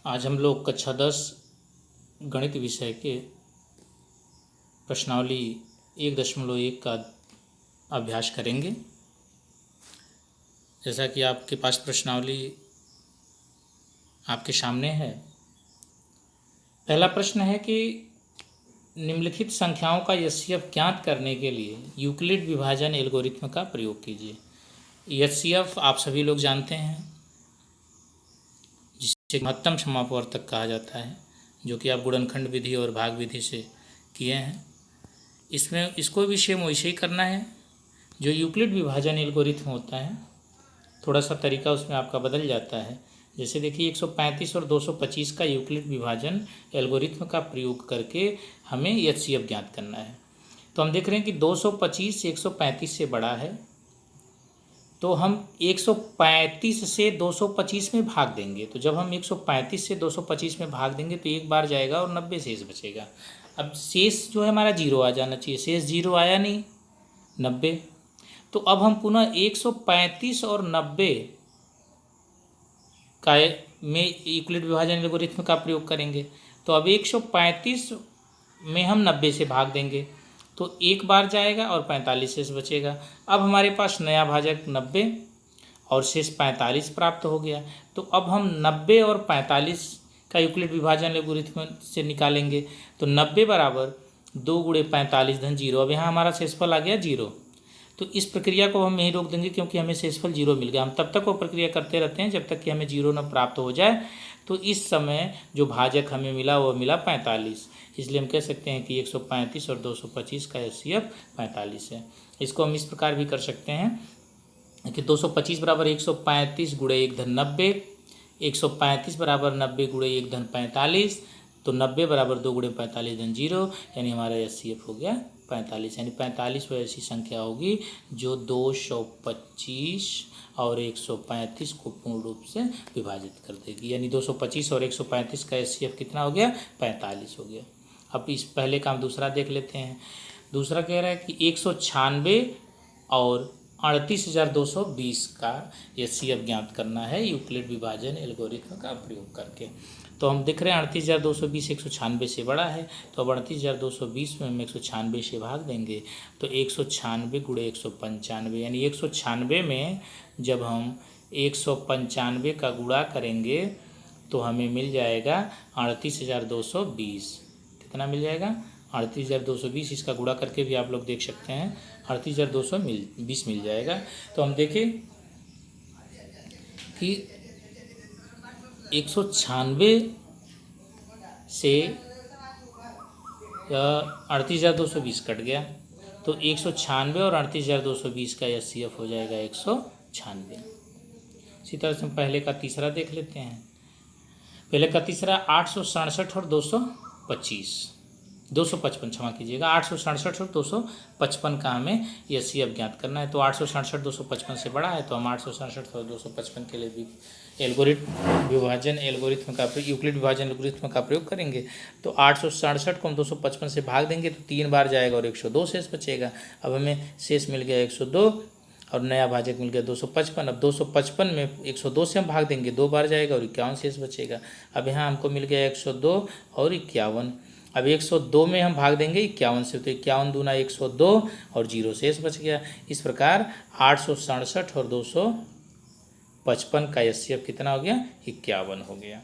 आज हम लोग कक्षा 10 गणित विषय के प्रश्नावली 1.1 का अभ्यास करेंगे। जैसा कि आपके पास प्रश्नावली आपके सामने है। पहला प्रश्न है कि निम्नलिखित संख्याओं का एचसीएफ ज्ञात करने के लिए यूक्लिड विभाजन एल्गोरिथ्म का प्रयोग कीजिए। एचसीएफ आप सभी लोग जानते हैं, जिसे महत्तम समापवर्तक कहा जाता है, जो कि आप गुणनखंड विधि और भाग विधि से किए हैं। इसमें इसको भी सेम वैसे ही करना है जो यूक्लिड विभाजन एल्गोरिथ्म होता है। थोड़ा सा तरीका उसमें आपका बदल जाता है। जैसे देखिए 135 और 225 का यूक्लिड विभाजन एल्गोरिथ्म का प्रयोग करके हमें एचसीएफ ज्ञात करना है। तो हम देख रहे हैं कि 225 135 से बड़ा है, तो हम 135 से 225 में भाग देंगे। तो जब हम 135 से 225 में भाग देंगे तो एक बार जाएगा और 90 शेष बचेगा। अब शेष जो है हमारा जीरो आ जाना चाहिए, शेष जीरो आया नहीं, 90। तो अब हम पुनः 135 और 90 का में यूक्लिड विभाजन एल्गोरिथ्म का प्रयोग करेंगे। तो अब 135 में हम 90 से भाग देंगे तो एक बार जाएगा और 45 शेष बचेगा। अब हमारे पास नया भाजक 90 और शेष 45 प्राप्त हो गया। तो अब हम 90 और 45 का यूक्लिड विभाजन एल्गोरिथ्म से निकालेंगे। तो 90 बराबर 2 गुणे 45 धन 0। अब यहाँ हमारा शेषफल आ गया 0। तो इस प्रक्रिया को हम यहीं रोक देंगे क्योंकि हमें शेषफल 0 मिल गया। हम तब तक वो प्रक्रिया करते रहते हैं जब तक कि हमें 0 न प्राप्त हो जाए। तो इस समय जो भाजक हमें मिला वो मिला 45। इसलिए हम कह सकते हैं कि 135 और 225 का एचसीएफ 45 है। इसको हम इस प्रकार भी कर सकते हैं कि 225 बराबर 135 गुणे 1 धन 90, 135 बराबर 90 गुणे 1 धन 45, तो 90 बराबर 2 गुणे 45 धन 0, यानी हमारा एचसीएफ हो गया 45। यानी 45 वो ऐसी संख्या होगी जो 225 और 135 को पूर्ण रूप से विभाजित कर देगी। यानी 225 और 135 का एचसीएफ कितना हो गया? 45 हो गया। अब इस पहले का हम दूसरा देख लेते हैं। दूसरा कह रहा है कि 196 और 38,220 का एचसीएफ ज्ञात करना है यूक्लिड विभाजन एल्गोरिथ्म का प्रयोग करके। तो हम देख रहे हैं 38,220 196 से बड़ा है, तो अब 38,220 में हम 196 से भाग देंगे तो 196 गुणे 195, यानी 196 में जब हम 195 का गुणा करेंगे तो हमें मिल जाएगा 38,220। कितना मिल जाएगा? 38,220। इसका गुणा करके भी आप लोग देख सकते हैं, 38,220 मिल जाएगा। तो हम देखें कि 196 से 38,220 कट गया, तो 196 और 38,220 का एचसीएफ हो जाएगा 196। इसी तरह से हम पहले का तीसरा देख लेते हैं। पहले का तीसरा 867 और 255 क्षमा कीजिएगा, 867 और 255 का हमें एचसीएफ ज्ञात करना है। तो 867 255 से बड़ा है, तो हम 867 और 255 के लिए भी यूक्लिड विभाजन एल्गोरिथ्म का प्रयोग करेंगे। तो 867 को हम 255 से भाग देंगे तो 3 बार जाएगा और 102 शेष बचेगा। अब हमें शेष मिल गया 102 और नया भाजक मिल गया 255। अब 255 में 102 से हम भाग देंगे, 2 बार जाएगा और 51 शेष बचेगा। अब यहाँ हमको मिल गया 102 और 51। अब 102 में हम भाग देंगे 51 से, तो 51 दूना 102 और 0 शेष बच गया। इस प्रकार 867 और 255 का एचसीएफ कितना हो गया? 51 हो गया।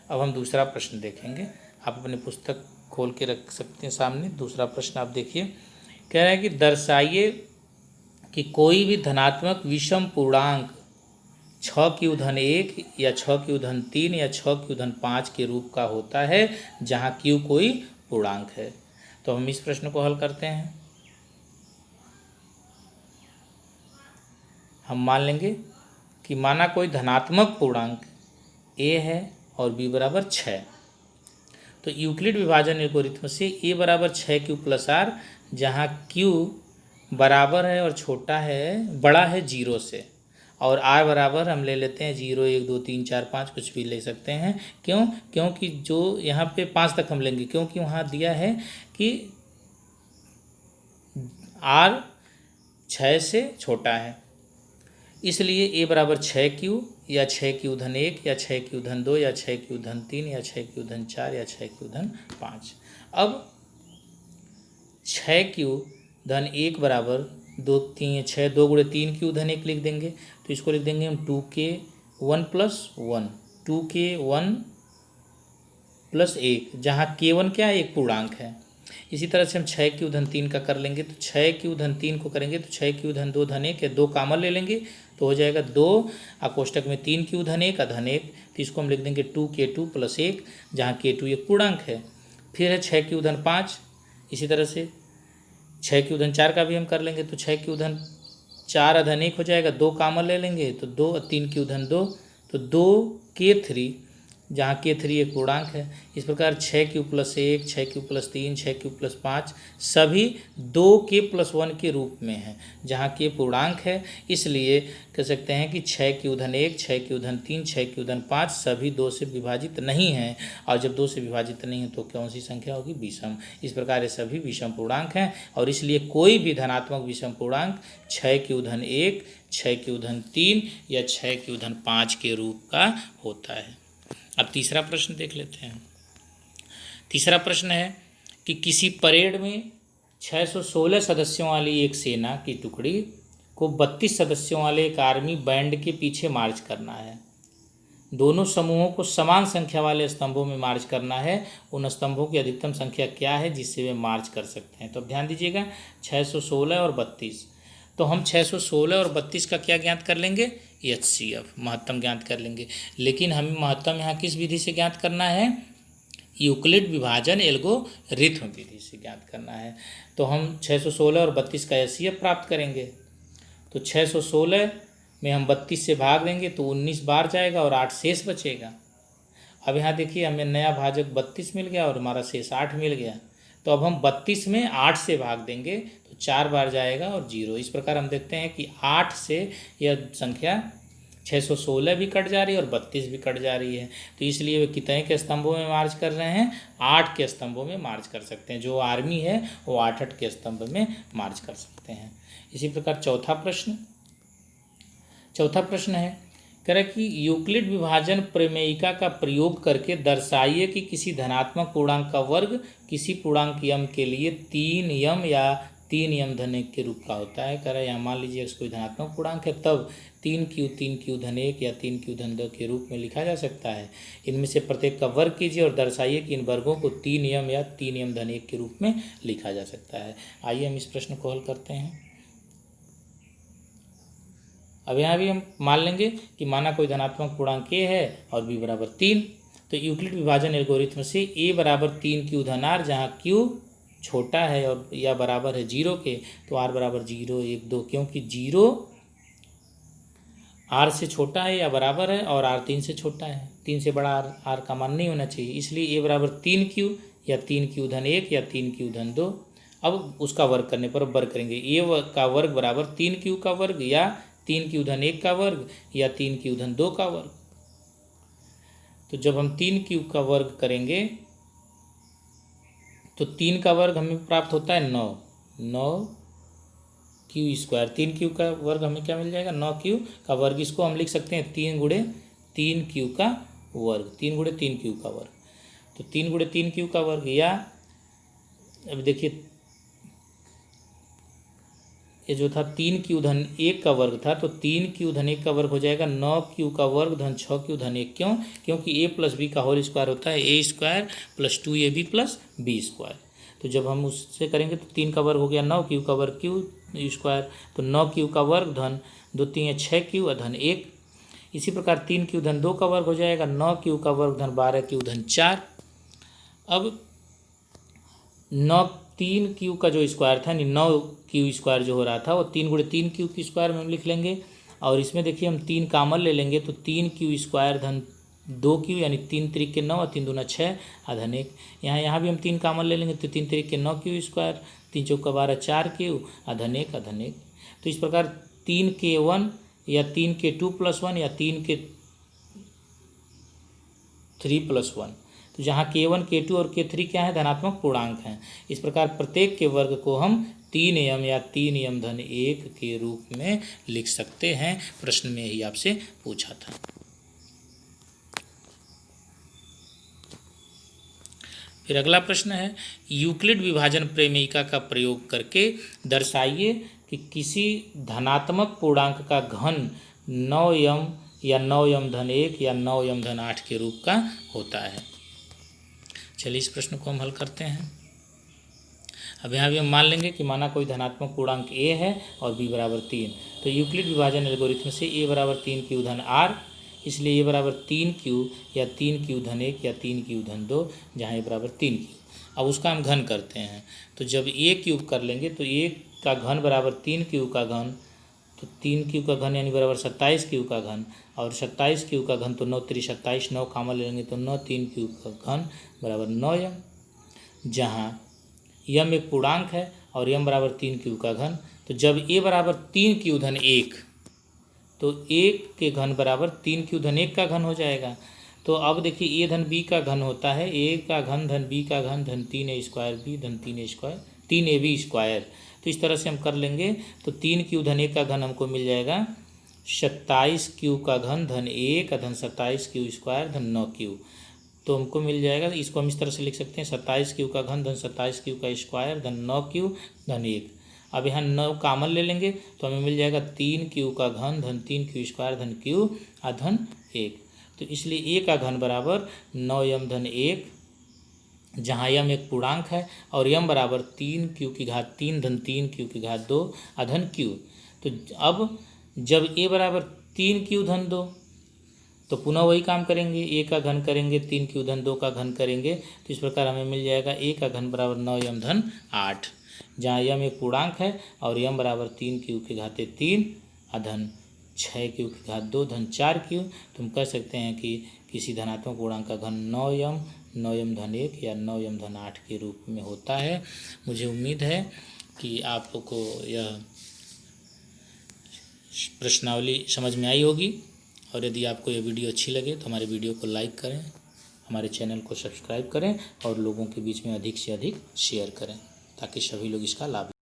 अब हम दूसरा प्रश्न देखेंगे। आप अपनी पुस्तक खोल के रख सकते हैं सामने। दूसरा प्रश्न आप देखिए, कह रहा है कि दर्शाइए कि कोई भी धनात्मक विषम पूर्णांक 6q-1 या 6q-3 या 6q-5 के रूप का होता है जहाँ q कोई पूर्णांक है। तो हम इस प्रश्न को हल करते हैं। हम मान लेंगे कि माना कोई धनात्मक पूर्णांक a है और b बराबर 6। तो यूक्लिड विभाजन एल्गोरिथ्म से a बराबर 6q + r, जहाँ q बराबर है और छोटा है, बड़ा है 0 से, और r बराबर हम ले लेते हैं 0 1 2 3 4 5, कुछ भी ले सकते हैं। क्यों? क्योंकि जो यहाँ पे 5 तक हम लेंगे, क्योंकि वहाँ दिया है कि r 6 से छोटा है, इसलिए a बराबर 6q या 6 या 6 या 6 या 6 या 6 अब 6 बराबर 2 3 6 2 गुणे 3 लिख देंगे। तो इसको लिख देंगे हम 2k1 + 1 2k1 + 1, जहाँ k1 क्या है, एक पूर्णांक है। इसी तरह से हम 6 का कर लेंगे। तो 6 को करेंगे तो 6 या 2 कामन ले लेंगे तो हो जाएगा 2 कोष्टक में 3 तो इसको हम लिख देंगे 2k2 + 1, जहाँ k2 एक पूर्णांक है। फिर है 6 इसी तरह से 6 का भी हम कर लेंगे। तो 6 हो जाएगा, 2 कामन ले लेंगे तो 2 3 तो 2k3, जहाँ k3 एक पूर्णांक है। इस प्रकार 6 + 1 6 + 3 6 + 5 सभी 2k+1 के रूप में है, जहाँ k पूर्णांक है। इसलिए कह सकते हैं कि 6 3 6 5 सभी 2 से विभाजित नहीं हैं, और जब 2 से विभाजित नहीं है तो कौन सी संख्या होगी, विषम। इस प्रकार ये सभी विषम पूर्णांक हैं, और इसलिए कोई भी धनात्मक विषम पूर्णांक 6 6 या 6 के रूप का होता है। अब तीसरा प्रश्न देख लेते हैं। तीसरा प्रश्न है कि किसी परेड में 616 सदस्यों वाली एक सेना की टुकड़ी को 32 सदस्यों वाले एक आर्मी बैंड के पीछे मार्च करना है। दोनों समूहों को समान संख्या वाले स्तंभों में मार्च करना है। उन स्तंभों की अधिकतम संख्या क्या है जिससे वे मार्च कर सकते हैं। तो अब ध्यान दीजिएगा, 616 और 32, तो हम 616 और 32 का क्या ज्ञात कर लेंगे, HCF महत्तम ज्ञात कर लेंगे। लेकिन हमें महत्तम यहाँ किस विधि से ज्ञात करना है, यूक्लिड विभाजन एल्गोरिथम विधि से ज्ञात करना है। तो हम 616 और 32 का HCF प्राप्त करेंगे। तो 616 में हम 32 से भाग देंगे तो 19 बार जाएगा और 8 शेष बचेगा। अब यहाँ देखिए, हमें नया भाजक 32 मिल गया और हमारा शेष 8 मिल गया। तो अब हम 32 में 8 से भाग देंगे तो 4 बार जाएगा और 0। इस प्रकार हम देखते हैं कि 8 से यह संख्या 616 भी कट जा रही है और 32 भी कट जा रही है। तो इसलिए वे कितने के स्तंभों में मार्च कर रहे हैं, 8 के स्तंभों में मार्च कर सकते हैं। जो आर्मी है वो 8 के स्तंभ में मार्च कर सकते हैं। इसी प्रकार चौथा प्रश्न है, कह रहा कि यूक्लिड विभाजन प्रमेयिका का प्रयोग करके दर्शाइए कि किसी धनात्मक पूर्णांक का वर्ग किसी पूर्णांक यम के लिए 3 यम या 3 यम धन 1 के रूप का होता है। कह रहा है यहाँ मान लीजिए कोई धनात्मक पूर्णांक है, तब 3q धन 1 या 3q धन 2 के रूप में लिखा जा सकता है। इनमें से प्रत्येक का वर्ग कीजिए और दर्शाइए कि इन वर्गों को 3 यम या 3 यम धन 1 के रूप में लिखा जा सकता है। आइए हम इस प्रश्न को हल करते हैं। अब यहाँ भी हम मान लेंगे कि माना कोई धनात्मक पूर्णांक a है और b बराबर 3, तो यूक्लिड विभाजन एल्गोरिथम से a बराबर 3q धन r, जहाँ q छोटा है और या बराबर है 0 के, तो r बराबर 0 1 2, क्योंकि 0 r से छोटा है या बराबर है और r 3 से छोटा है, 3 से बड़ा r का मान नहीं होना चाहिए। इसलिए a बराबर 3q या 3q धन 1 या 3q धन 2। अब उसका वर्ग करने पर वर्ग करेंगे, a का वर्ग बराबर 3q का वर्ग या 3q धन 1 का वर्ग या 3q धन 2 का वर्ग। तो जब हम 3q का वर्ग करेंगे तो 3 का वर्ग हमें प्राप्त होता है 9q²। 3q का वर्ग हमें क्या मिल जाएगा, 9q का वर्ग। इसको हम लिख सकते हैं 3 गुणे 3q का वर्ग, 3 गुणे 3q का वर्ग। तो 3 गुणे 3q का वर्ग, या अब देखिए ये जो था 3q धन 1 का वर्ग था, तो 3q धन 1 का वर्ग हो जाएगा 9q का वर्ग धन 6q धन 1। क्यों, क्योंकि a + b का होल स्क्वायर होता है a² + 2ab + b²। तो जब हम उससे करेंगे तो 3 का वर्ग हो गया 9q का वर्ग q², तो 9q का वर्ग धन 2 3 6q धन 1। इसी प्रकार 3q धन 2 का वर्ग हो जाएगा 9q का वर्ग धन 12q धन 4। अब 3q का जो स्क्वायर था, 9q² जो हो रहा था, वो 3 गुणे 3q की स्क्वायर में हम लिख लेंगे। और इसमें देखिए हम 3 कामन ले लेंगे तो 3q² धन 2q, यानी 3 3 के 9 और 3 दूना 6 धन 1। यहाँ भी हम 3 कामन ले लेंगे तो 3 3 के 9q², 3 चौका 12 4q धन 1 धन 1। तो इस प्रकार 3k1 या 3k2+1 या 3k3+1, तो जहाँ k1 k2 और k3 क्या है, धनात्मक पूर्णांक हैं। इस प्रकार प्रत्येक के वर्ग को हम 3 यम या 3 यम धन 1 के रूप में लिख सकते हैं। प्रश्न में ही आपसे पूछा था। फिर अगला प्रश्न है, यूक्लिड विभाजन प्रमेयिका का प्रयोग करके दर्शाइए कि किसी धनात्मक पूर्णांक का घन 9m या 9m-1 या 9m-8 के रूप का होता है। चलिए इस प्रश्न को हम हल करते हैं। अब यहाँ भी हम मान लेंगे कि माना कोई धनात्मक पूर्णांक a है और b बराबर 3, तो यूक्लिड विभाजन एल्गोरिथम से a बराबर 3q धन r, इसलिए a बराबर 3q या 3q धन 1 या 3q धन 2, जहाँ a बराबर 3q। अब उसका हम घन करते हैं, तो जब a क्यूब कर लेंगे तो a का घन बराबर 3q का घन, तो 3q का घन यानी बराबर 27q का घन, और 27q का घन तो 9 3 27, 9 कामन ले लेंगे तो 9 3q का घन बराबर 9m, जहाँ यम एक पूर्णांक है और यम बराबर 3q का घन। तो जब a बराबर 3q धन 1, तो 1 के घन बराबर 3q धन 1 का घन हो जाएगा। तो अब देखिए a धन b का घन होता है a का घन धन b का घन धन 3a स्क्वायर b धन 3ab स्क्वायर। तो इस तरह से हम कर लेंगे, तो 3q धन 1 का घन हमको मिल जाएगा 27q का घन धन 1 धन 27q स्क्वायर धन 9q। तो हमको मिल जाएगा, इसको हम इस तरह से लिख सकते हैं 27q का घन धन 27q का स्क्वायर धन 9q धन 1। अब यहाँ 9 कामन ले लेंगे तो हमें मिल जाएगा 3q का घन धन 3q स्क्वायर धन q धन 1। तो इसलिए a का घन बराबर 9m धन 1, जहाँ यम एक पूर्णांक है और यम बराबर 3q की घात 3 धन 3q की घात 2 अधन q। तो अब जब a बराबर 3q धन 2, तो पुनः वही काम करेंगे, a का घन करेंगे 3q धन 2 का घन करेंगे, तो इस प्रकार हमें मिल जाएगा a का घन बराबर 9m धन 8, जहाँ यम एक पूर्णांक है और यम बराबर 3q की घाते 3 अधन 6q की घात 2 धन 4q। तो हम कह सकते हैं कि किसी धनात्मक पूर्णांक का घन 9m धन 1 या 9m धन 8 के रूप में होता है। मुझे उम्मीद है कि आप लोग को यह प्रश्नावली समझ में आई होगी, और यदि आपको यह वीडियो अच्छी लगे तो हमारे वीडियो को लाइक करें, हमारे चैनल को सब्सक्राइब करें और लोगों के बीच में अधिक से अधिक शेयर करें, ताकि सभी लोग इसका लाभ